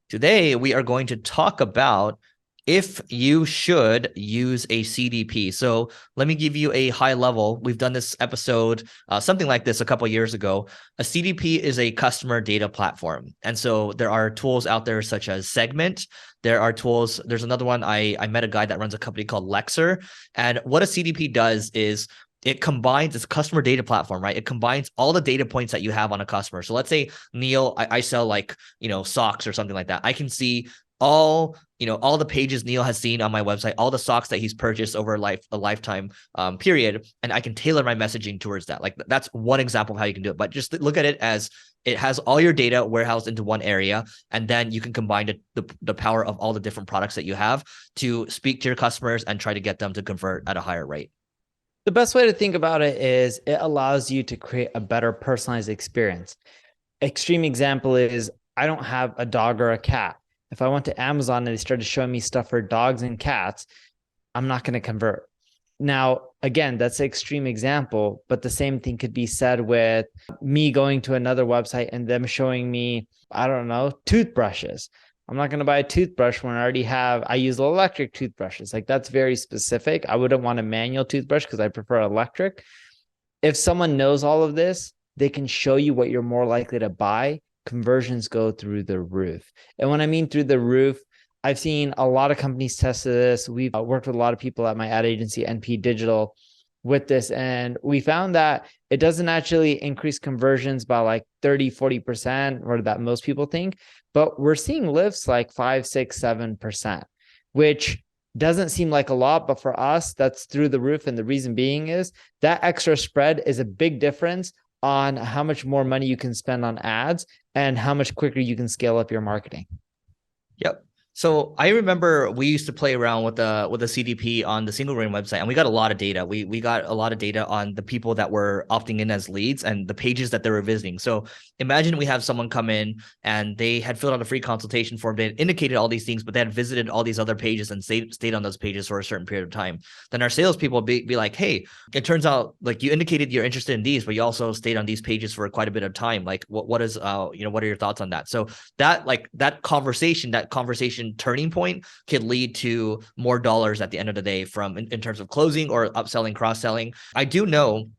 Today, we are going to talk about if you should use a CDP. So let me give you a high level. We've done this episode, something like this a couple of years ago. A CDP is a customer data platform. And so there are tools out there such as Segment. There are tools. There's another one. I met a guy that runs a company called 𝗔𝗕𝗢𝗟𝗡𝗟. And what a CDP does is it combines, it's a customer data platform, right? It combines all the data points that you have on a customer. So let's say, Neil, I sell like, socks or something like that. I can see all the pages Neil has seen on my website, all the socks that he's purchased over a lifetime period, and I can tailor my messaging towards that. Like, that's one example of how you can do it. But just look at it as it has all your data warehoused into one area, and then you can combine the power of all the different products that you have to speak to your customers and try to get them to convert at a higher rate. The best way to think about it is it allows you to create a better personalized experience. Extreme example is I don't have a dog or a cat. If I went to Amazon and they started showing me stuff for dogs and cats, I'm not going to convert. Now, again, that's an extreme example, but the same thing could be said with me going to another website and them showing me, I don't know, toothbrushes. I'm not going to buy a toothbrush when I use electric toothbrushes. Like, that's very specific. I wouldn't want a manual toothbrush because I prefer electric. If someone knows all of this, they can show you what you're more likely to buy. Conversions go through the roof. And when I mean through the roof, I've seen a lot of companies test this. We've worked with a lot of people at my ad agency, NP Digital, with this. And we found that it doesn't actually increase conversions by like 30, 40%, or that most people think, but we're seeing lifts like 5, 6, 7%, which doesn't seem like a lot, but for us, that's through the roof. And the reason being is that extra spread is a big difference on how much more money you can spend on ads and how much quicker you can scale up your marketing. Yep. So I remember we used to play around with a CDP on the Single Grain website, and we got a lot of data. We got a lot of data on the people that were opting in as leads and the pages that they were visiting. So imagine we have someone come in and they had filled out a free consultation form. They had indicated all these things, but they had visited all these other pages and stayed on those pages for a certain period of time. Then our salespeople be like, hey, it turns out like you indicated you're interested in these, but you also stayed on these pages for quite a bit of time. Like, what are your thoughts on that? So that conversation turning point could lead to more dollars at the end of the day from in terms of closing or upselling, cross-selling. I do know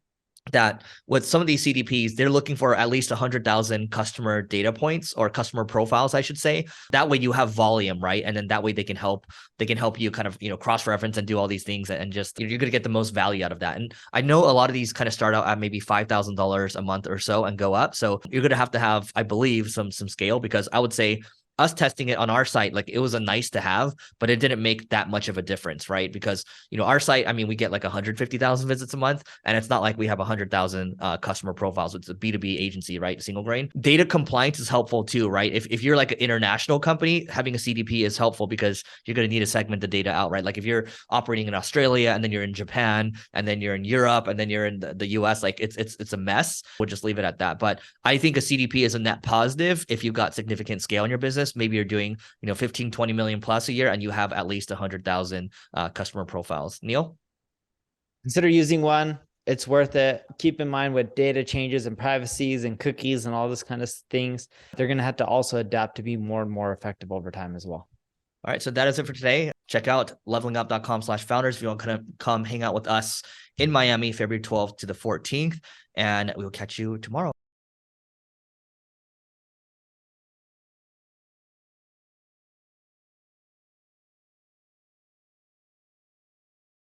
that with some of these CDPs, they're looking for at least 100,000 customer data points, or customer profiles, I should say. That way you have volume, right? And then that way they can help you kind of, cross-reference and do all these things, and just, you're going to get the most value out of that. And I know a lot of these kind of start out at maybe $5,000 a month or so and go up. So you're going to have, I believe, some scale, because I would say us testing it on our site, like, it was a nice to have, but it didn't make that much of a difference, right? Because, our site, I mean, we get like 150,000 visits a month, and it's not like we have 100,000 customer profiles. It's a B2B agency, right? Single Grain. Data compliance is helpful too, right? If you're like an international company, having a CDP is helpful because you're going to need to segment the data out, right? Like, if you're operating in Australia and then you're in Japan and then you're in Europe and then you're in the US, like, it's a mess. We'll just leave it at that. But I think a CDP is a net positive if you've got significant scale in your business. Maybe you're doing 15, 20 million plus a year and you have at least 100,000 customer profiles. Neil? Consider using one. It's worth it. Keep in mind with data changes and privacies and cookies and all this kind of things, they're going to have to also adapt to be more and more effective over time as well. All right, so that is it for today. Check out levelingup.com/founders if you want to come hang out with us in Miami, February 12th to the 14th, and we will catch you tomorrow.